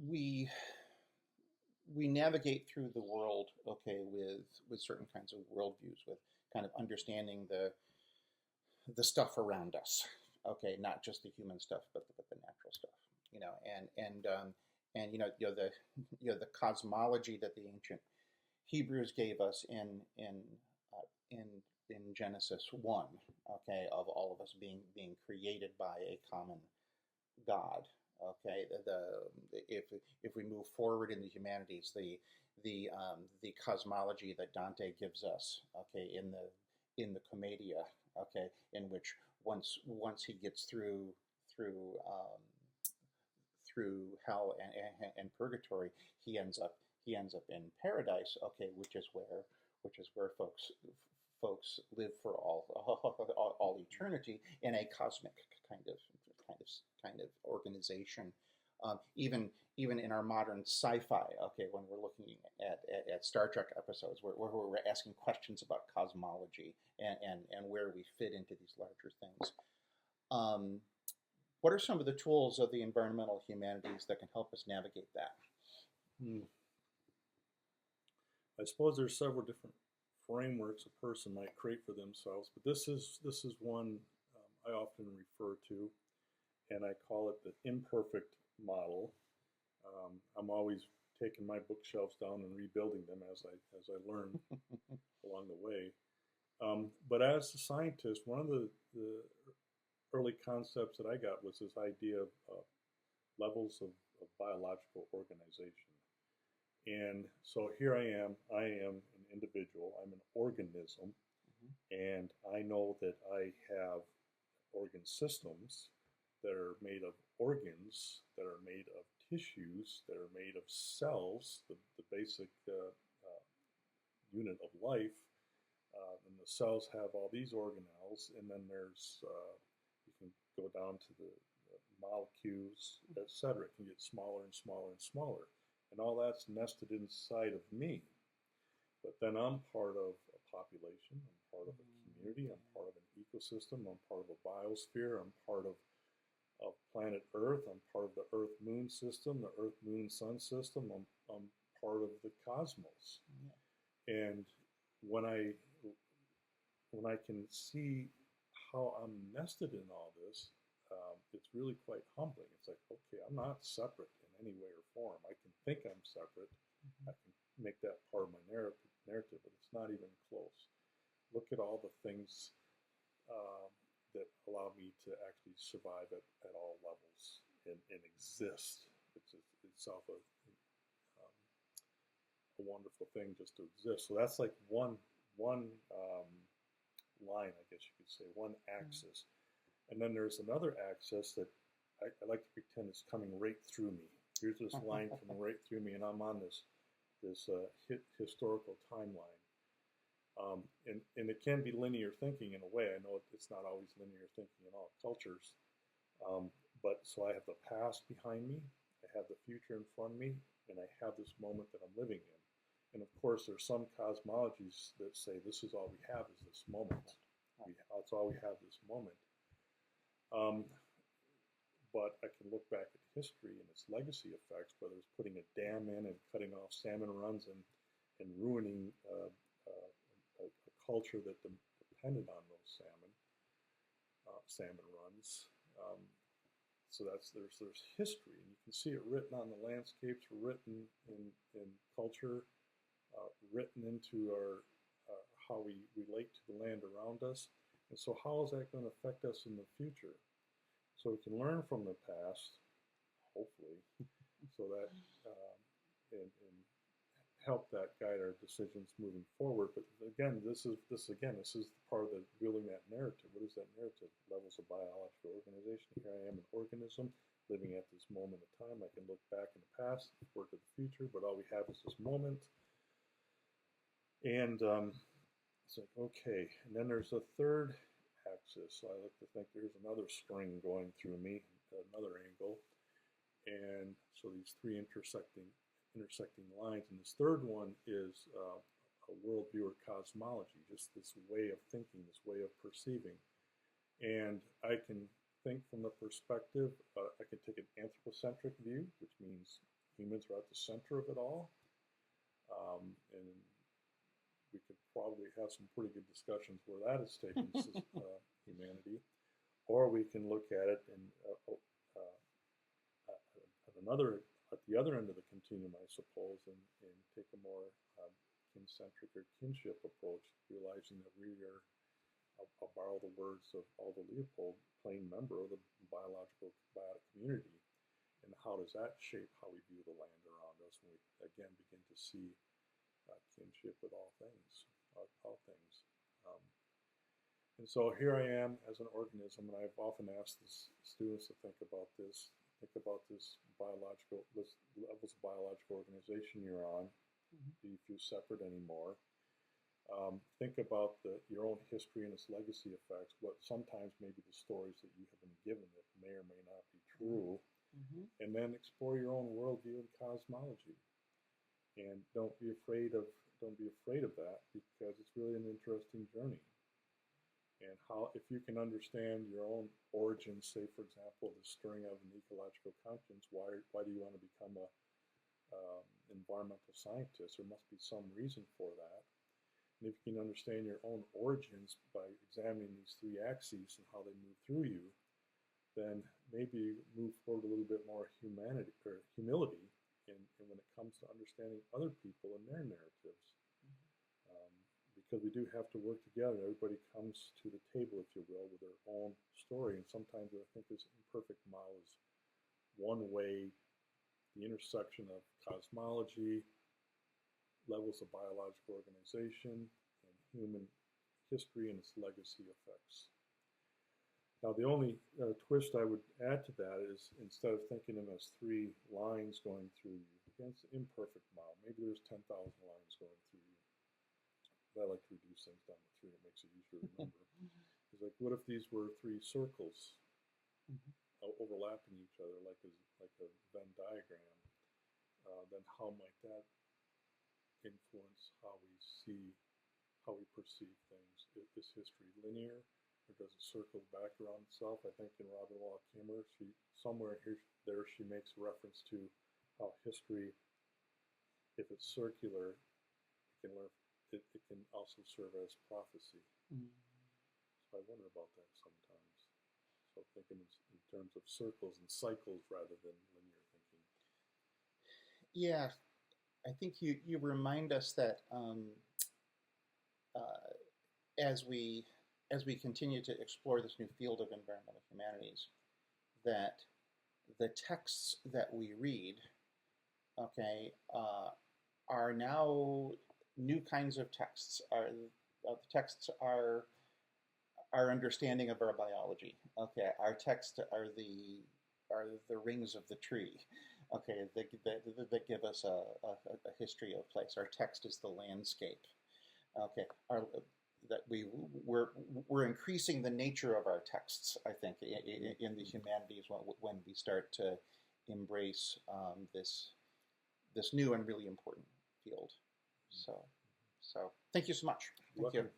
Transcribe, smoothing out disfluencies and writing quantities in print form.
we we navigate through the world, okay, with certain kinds of worldviews, with kind of understanding the stuff around us, okay, not just the human stuff, but the natural stuff, you know, and the cosmology that the ancient Hebrews gave us in in Genesis 1, okay, of all of us being created by a common God. Okay, if we move forward in the humanities, the cosmology that Dante gives us, okay, in the Commedia, okay, in which once he gets through through hell and purgatory, he ends up he ends up in paradise, okay, which is where folks live for all eternity in a cosmic kind of kind of kind of organization. Even in our modern sci-fi, okay, when we're looking at Star Trek episodes, where we're asking questions about cosmology and where we fit into these larger things. Um, what are some of the tools of the environmental humanities that can help us navigate that? Hmm. I suppose there's several different frameworks a person might create for themselves, but this is one I often refer to, and I call it the imperfect model. I'm always taking my bookshelves down and rebuilding them as I learn along the way. But as a scientist, one of the early concepts that I got was this idea of levels of biological organization. And so here I am an individual, I'm an organism, and I know that I have organ systems that are made of organs, that are made of tissues, that are made of cells, the basic unit of life. And the cells have all these organelles, and then you can go down to the molecules, etc. It can get smaller and smaller and smaller. And all that's nested inside of me. But then I'm part of a population, I'm part of a community, I'm part of an ecosystem, I'm part of a biosphere, I'm part of planet Earth, I'm part of the Earth Moon system, the Earth Moon Sun system, I'm part of the cosmos. And when I when I can see how I'm nested in all this, it's really quite humbling. It's like, okay, I'm not separate in any way or form. I can think I'm separate. I can make that part of my narrative, but it's not even close. Look at all the things that allow me to actually survive at all levels and exist. It's itself a wonderful thing just to exist. So that's like one line, I guess you could say, one axis. And then there's another axis that I like to pretend is coming right through me. Here's this line coming right through me, and I'm on this historical timeline. And it can be linear thinking in a way. I know it's not always linear thinking in all cultures. But so I have the past behind me, I have the future in front of me, and I have this moment that I'm living in. And of course, there's some cosmologies that say this is all we have is this moment. That's all we have, this moment. But I can look back at history and its legacy effects, whether it's putting a dam in and cutting off salmon runs and ruining a culture that depended on those salmon runs. So there's history, and you can see it written on the landscapes, written in culture, written into our how we relate to the land around us. And so how is that going to affect us in the future? So we can learn from the past, hopefully, so that and help that guide our decisions moving forward. But again, this is part of the building that narrative. What is that narrative? Levels of biological organization. Here I am, an organism living at this moment of time. I can look back in the past, forward to the future, but all we have is this moment. And it's like, okay. And then there's a third axis. So I like to think there's another string going through me, another angle. And so these three intersecting lines. And this third one is a worldview or cosmology, just this way of thinking, this way of perceiving. And I can think from the perspective, I can take an anthropocentric view, which means humans are at the center of it all. And we could probably have some pretty good discussions where that has taken humanity. Or we can look at it and at the other end of the continuum, I suppose, and take a more kincentric or kinship approach, realizing that we are, I'll borrow the words of Aldo Leopold, plain member of the biological biotic community. And how does that shape how we view the land around us when we, again, begin to see kinship with all things, and so here I am as an organism, and I've often asked the students to think about this biological levels of biological organization you're on. Do you feel separate anymore? Think about your own history and its legacy effects, what sometimes maybe the stories that you have been given that may or may not be true, and then explore your own worldview and cosmology. And don't be afraid of that, because it's really an interesting journey. And how, if you can understand your own origins, say for example the stirring of an ecological conscience, why do you want to become a environmental scientist? There must be some reason for that. And if you can understand your own origins by examining these three axes and how they move through you, then maybe move forward a little bit more humility in when it comes to understanding other people and their narratives. Because we do have to work together. Everybody comes to the table, if you will, with their own story. And sometimes I think this imperfect model is one way, the intersection of cosmology, levels of biological organization, and human history and its legacy effects. Now, the only twist I would add to that is, instead of thinking of them as three lines going through you, against the imperfect model, maybe there's 10,000 lines going through you. I like to reduce things down to three. It makes it easier to remember. It's like, what if these were three circles overlapping each other like a Venn diagram? Then how might that influence how we see, how we perceive things? Is history linear, or does it circle back around itself? I think in Robin Wall Kimmerer, somewhere there she makes reference to how history, if it's circular, it can also serve as prophecy. So I wonder about that sometimes. So thinking in terms of circles and cycles rather than linear thinking. Yeah, I think you remind us that as we continue to explore this new field of environmental humanities, that the texts that we read, are now new kinds of texts. The texts are our understanding of our biology. Our texts are the rings of the tree. That give us a history of place. Our text is the landscape. We're increasing the nature of our texts, I think, in the humanities when we start to embrace this new and really important field. So thank you so much. Thank you. Welcome.